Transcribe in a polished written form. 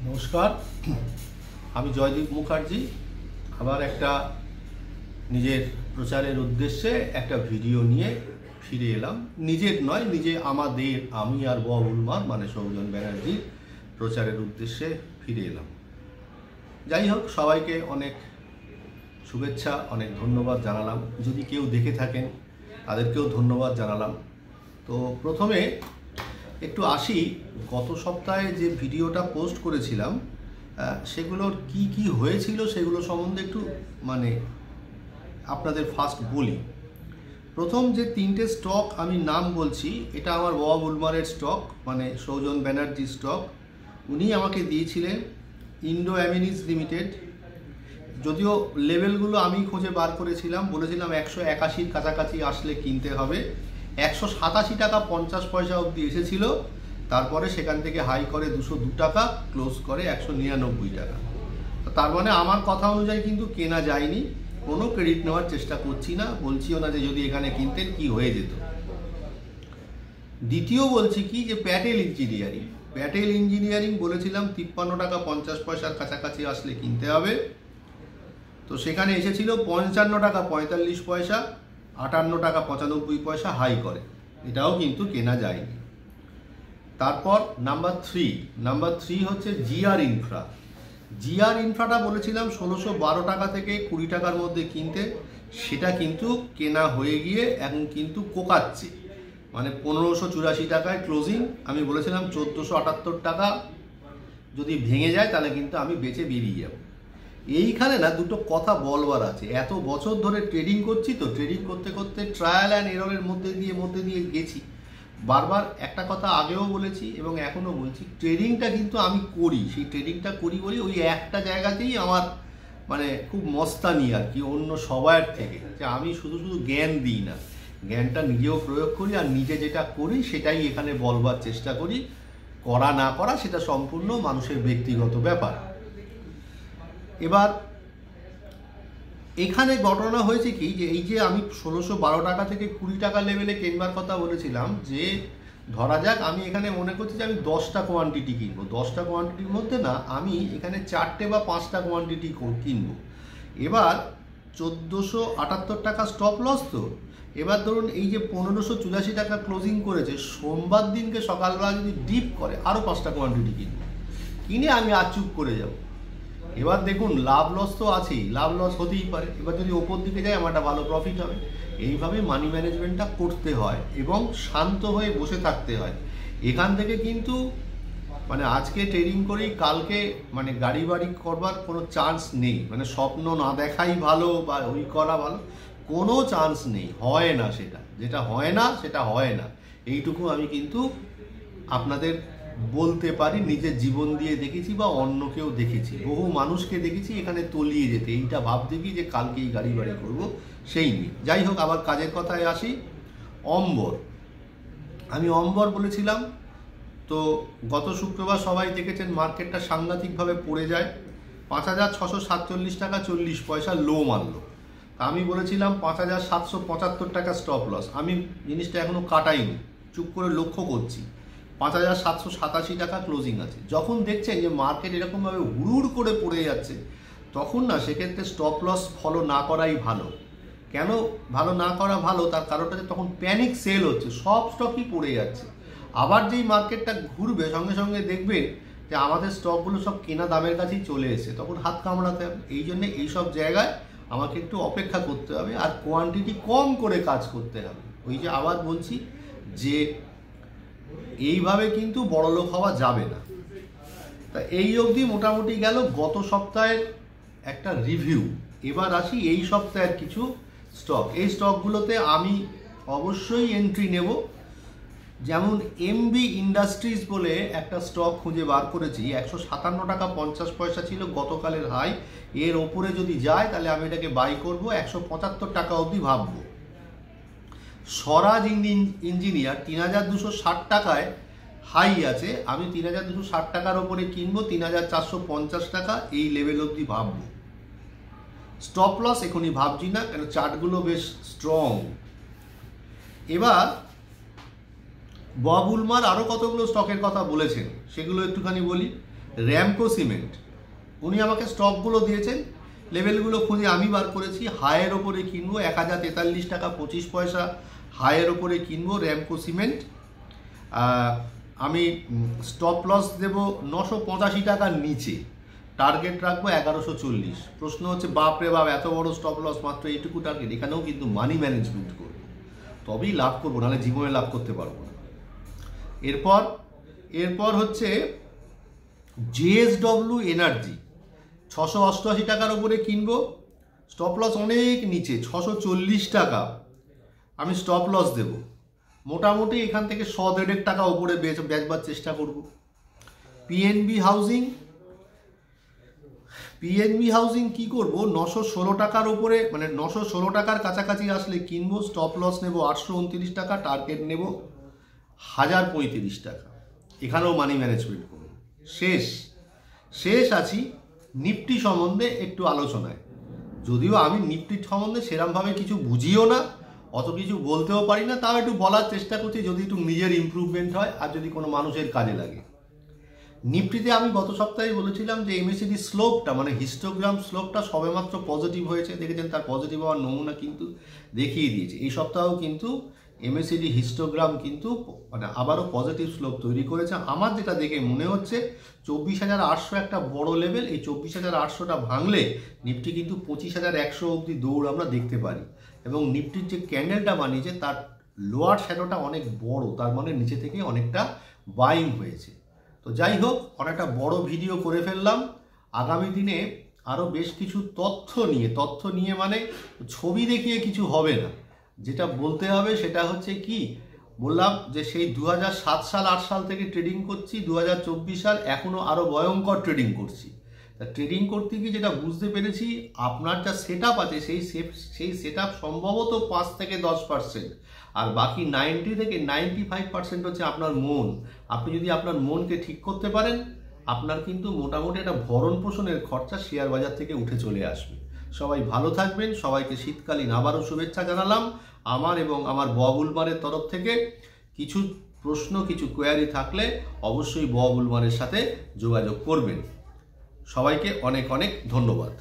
নমস্কার, আমি জয়দীপ মুখার্জি। আবার একটা নিজের প্রচারের উদ্দেশ্যে একটা ভিডিও নিয়ে ফিরে এলাম। নিজের নয়, আমাদের আমি আর বাবুলমার মানে সৌজন ব্যানার্জির প্রচারের উদ্দেশ্যে ফিরে এলাম। যাই হোক, সবাইকে অনেক শুভেচ্ছা, অনেক ধন্যবাদ জানালাম। যদি কেউ দেখে থাকেন তাদেরকেও ধন্যবাদ জানালাম। তো প্রথমে একটু আসি, গত সপ্তাহে যে ভিডিওটা পোস্ট করেছিলাম সেগুলোর কি হয়েছিল সেগুলো সম্বন্ধে একটু আপনাদের ফার্স্ট বলি। প্রথম যে তিনটে স্টক আমি নাম বলছি, এটা আমার বাবা বুলমারের স্টক, মানে সৌজন ব্যানার্জি স্টক। উনি আমাকে দিয়েছিলেন ইন্ডো অ্যামিনিজ লিমিটেড। যদিও লেভেলগুলো আমি খুঁজে বার করেছিলাম, বলেছিলাম 181 কাছাকাছি আসলে কিনতে হবে। 187 টাকা 50 পয়সা অবধি এসেছিল, তারপরে সেখান থেকে হাই করে 202 টাকা, ক্লোজ করে 199 টাকা। তার মানে আমার কথা অনুযায়ী কিন্তু কেনা যায়নি। কোনো ক্রেডিট নেওয়ার চেষ্টা করছি না, বলছিও না যে যদি এখানে কিনতেন কি হয়ে যেত। দ্বিতীয় বলছি কি, যে প্যাটেল ইঞ্জিনিয়ারিং বলেছিলাম 53 টাকা 50 পয়সার কাছাকাছি আসলে কিনতে হবে। তো সেখানে এসেছিল 55 টাকা 45 পয়সা, 58 টাকা 95 পয়সা হাই করে, এটাও কিন্তু কেনা যায়নি। তারপর নাম্বার থ্রি হচ্ছে জিআর ইনফ্রাটা বলেছিলাম 1612 টাকা থেকে 20 টাকার মধ্যে কিনতে, সেটা কিন্তু কেনা হয়ে গিয়ে এখন কিন্তু কোকাচ্ছে, মানে 1584 টাকায় ক্লোজিং। আমি বলেছিলাম 1478 টাকা যদি ভেঙে যায় তাহলে কিন্তু আমি বেচে বেরিয়ে যাব। এইখানে না দুটো কথা বলবার আছে। এত বছর ধরে ট্রেডিং করছি, তো ট্রেডিং করতে করতে ট্রায়াল অ্যান্ড এররের মধ্যে দিয়ে গেছি। বারবার একটা কথা আগেও বলেছি এবং এখনও বলছি, ট্রেডিংটা কিন্তু আমি করি, সেই ট্রেডিংটা করি বলি ওই একটা জায়গাতেই আমার খুব মস্তানি আর কি, অন্য সবার থেকে, যে আমি শুধু জ্ঞান দিই না, জ্ঞানটা নিজেও প্রয়োগ করি, আর নিজে যেটা করি সেটাই এখানে বলবার চেষ্টা করি। করা না করা সেটা সম্পূর্ণ মানুষের ব্যক্তিগত ব্যাপার। এবার এখানে ঘটনা হয়েছে কি, যে এই যে আমি 1612 টাকা থেকে 20 টাকা লেভেলে কেনবার কথা বলেছিলাম, যে ধরা যাক আমি এখানে মনে করছি যে আমি 10টা কোয়ান্টিটি কিনবো, 10টা কোয়ান্টিটির মধ্যে না আমি এখানে 4টে বা 5টা কোয়ান্টিটি কিনবো। এবার 1478 টাকা স্টপ লস। তো এবার ধরুন এই যে 1584 টাকা ক্লোজিং করেছে, সোমবার দিনকে সকালবেলা যদি ডিপ করে আরও 5টা কোয়ান্টিটি কিনে আমি আর চুপ করে যাব। এবার দেখুন, লাভ লস তো আছেই, লাভ লস হতেই পারে। এবার যদি ওপর দিকে যায় আমার একটা ভালো প্রফিট হবে। এইভাবে মানি ম্যানেজমেন্টটা করতে হয় এবং শান্ত হয়ে বসে থাকতে হয়। এখান থেকে কিন্তু আজকে ট্রেডিং করেই কালকে গাড়ি বাড়ি করবার কোনো চান্স নেই। স্বপ্ন না দেখাই ভালো বা ওই করা ভালো, কোনো চান্স নেই, হয় না। যেটা হয় না সেটা হয় না, এইটুকু আমি কিন্তু আপনাদের বলতে পারি। নিজের জীবন দিয়ে দেখেছি বা অন্যকেও দেখেছি, বহু মানুষকে দেখেছি এখানে তলিয়ে যেতে, এইটা ভাবতে কি যে কালকেই গাড়ি বাড়ি করবো সেই নিয়ে। যাই হোক, আবার কাজের কথায় আসি। আমি অম্বর বলেছিলাম, তো গত শুক্রবার সবাই দেখেছেন মার্কেটটা সাংঘাতিকভাবে পড়ে যায়, 5647 টাকা 40 পয়সা লো মারল। আমি বলেছিলাম 5775 টাকা স্টপ লস। আমি জিনিসটা এখনো কাটাইনি, চুপ করে লক্ষ্য করছি। 5787 টাকা ক্লোজিং আছে। যখন দেখছেন যে মার্কেট এরকমভাবে হুড় করে পড়ে যাচ্ছে, তখন না সেক্ষেত্রে স্টপ লস ফলো না করাই ভালো। কেন ভালো না করা ভালো, তার কারণটা যে তখন প্যানিক সেল হচ্ছে, সব স্টকই পড়ে যাচ্ছে। আবার যেই মার্কেটটা ঘুরবে সঙ্গে সঙ্গে দেখবেন যে আমাদের স্টকগুলো সব কেনা দামের কাছেই চলে এসেছে, তখন হাত কামড়াতে হবে। এই জন্যে এইসব জায়গায় আমাকে একটু অপেক্ষা করতে হবে আর কোয়ান্টিটি কম করে কাজ করতে হবে। ওই যে আবার বলছি যে এইভাবে কিন্তু বড়লোক হওয়া যাবে না। তা এই অবধি মোটামুটি গেল গত সপ্তাহের একটা রিভিউ। এবার আসি এই সপ্তাহের কিছু স্টক। এই স্টকগুলোতে আমি অবশ্যই এন্ট্রি নেব। যেমন এমবি ইন্ডাস্ট্রিজ বলে একটা স্টক খুঁজে বার করেছি, 157 টাকা 50 পয়সা ছিল গতকালের হাই। এর ওপরে যদি যায় তাহলে আমি এটাকে বাই করব, 175 টাকা অবধি ভাববো। স্বরাজ ইঞ্জিনিয়ার 3260 টাকায় হাই আছে, আমি 3260 টাকার ওপরে কিনবো, 3450 টাকা এই লেভেল অবধি ভাববো। স্টপ লস এখনই ভাবছি না, কেন চার্টগুলো বেশ স্ট্রং। এবার বাবুলমার আরও কতগুলো স্টকের কথা বলেছেন, সেগুলো একটুখানি বলি। র্যামকো সিমেন্ট, উনি আমাকে স্টকগুলো দিয়েছেন, লেভেলগুলো খুঁজে আমি বার করেছি। হাইয়ের ওপরে কিনবো 1043 টাকা 25 পয়সা, হাইয়ের ওপরে কিনবো র্যামকো সিমেন্ট। আমি স্টপ লস দেবো 985 টাকার নিচে, টার্গেট রাখবো 1140। প্রশ্ন হচ্ছে বাপরে বাপ, এত বড় স্টপ লস, মাত্র এইটুকু টার্গেট। এখানেও কিন্তু মানি ম্যানেজমেন্ট করবো, তবেই লাভ করবো, নাহলে জীবনে লাভ করতে পারবো না। এরপর হচ্ছে JSW এনার্জি, 688 টাকার ওপরে কিনবো, স্টপ লস অনেক নিচে 640 টাকা আমি স্টপ লস দেব। মোটামুটি এখান থেকে 100-150 টাকা ওপরে বেচবার চেষ্টা করব। পিএনবি হাউজিং কি করব, 916 টাকার ওপরে, মানে 916 টাকার কাছাকাছি আসলে কিনবো, স্টপ লস নেব 829 টাকা, টার্গেট নেব 1035 টাকা। এখানেও মানি ম্যানেজমেন্ট করব। শেষ আছি নিফটি সম্বন্ধে একটু আলোচনায়। যদিও আমি নিফটির সম্বন্ধে সেরমভাবে কিছু বুঝিও না, অত কিছু বলতেও পারি না, তাও একটু বলার চেষ্টা করছি, যদি একটু নিজের ইমপ্রুভমেন্ট হয় আর যদি কোনো মানুষের কাজে লাগে। নিফটিতে আমি গত সপ্তাহে বলেছিলাম যে এমএসিডি স্লোপটা, মানে হিস্টোগ্রাম স্লোপটা সবেমাত্র পজিটিভ হয়েছে, দেখেছেন তার পজিটিভ হওয়ার নমুনা কিন্তু দেখিয়ে দিয়েছে। এই সপ্তাহেও কিন্তু এমএসিডি হিস্টোগ্রাম কিন্তু মানে আবারও পজিটিভ স্লোপ তৈরি করেছে। আমার যেটা দেখে মনে হচ্ছে 24,800 একটা বড় লেভেল, এই 24,800টা ভাঙলে নিফটি কিন্তু 25,100 অবধি দৌড় আমরা দেখতে পারি। এবং নিফটির যে ক্যান্ডেলটা বানিয়েছে তার লোয়ার শ্যাডোটা অনেক বড়, তার মানে নিচে থেকে অনেকটা বাইং হয়েছে। তো যাই হোক, অনেকটা বড় ভিডিও করে ফেললাম। আগামী দিনে আরও বেশ কিছু তথ্য নিয়ে মানে ছবি দেখিয়ে কিছু হবে না, যেটা বলতে হবে সেটা হচ্ছে কি বললাম যে সেই 2007 সাল 8 সাল থেকে ট্রেডিং করছি, 2024 সাল এখনও আরও ভয়ঙ্কর ট্রেডিং করছি। তা ট্রেডিং করতে গিয়ে যেটা বুঝতে পেরেছি, আপনার যা সেট আপ আছে সেই সেট আপ সম্ভবত 5 থেকে 10%, আর বাকি 90 থেকে 95% হচ্ছে আপনার মন। আপনি যদি আপনার মনকে ঠিক করতে পারেন, আপনার কিন্তু মোটামুটি একটা ভরণ পোষণের খরচা শেয়ার বাজার থেকে উঠে চলে আসবে। সবাই ভালো থাকবেন, সবাইকে শীতকালীন আবারও শুভেচ্ছা জানালাম আমার এবং আমার ববুলমারের তরফ থেকে। কিছু প্রশ্ন, কিছু কোয়ারি থাকলে অবশ্যই ববুলমারের সাথে যোগাযোগ করবেন। সবাইকে অনেক অনেক ধন্যবাদ।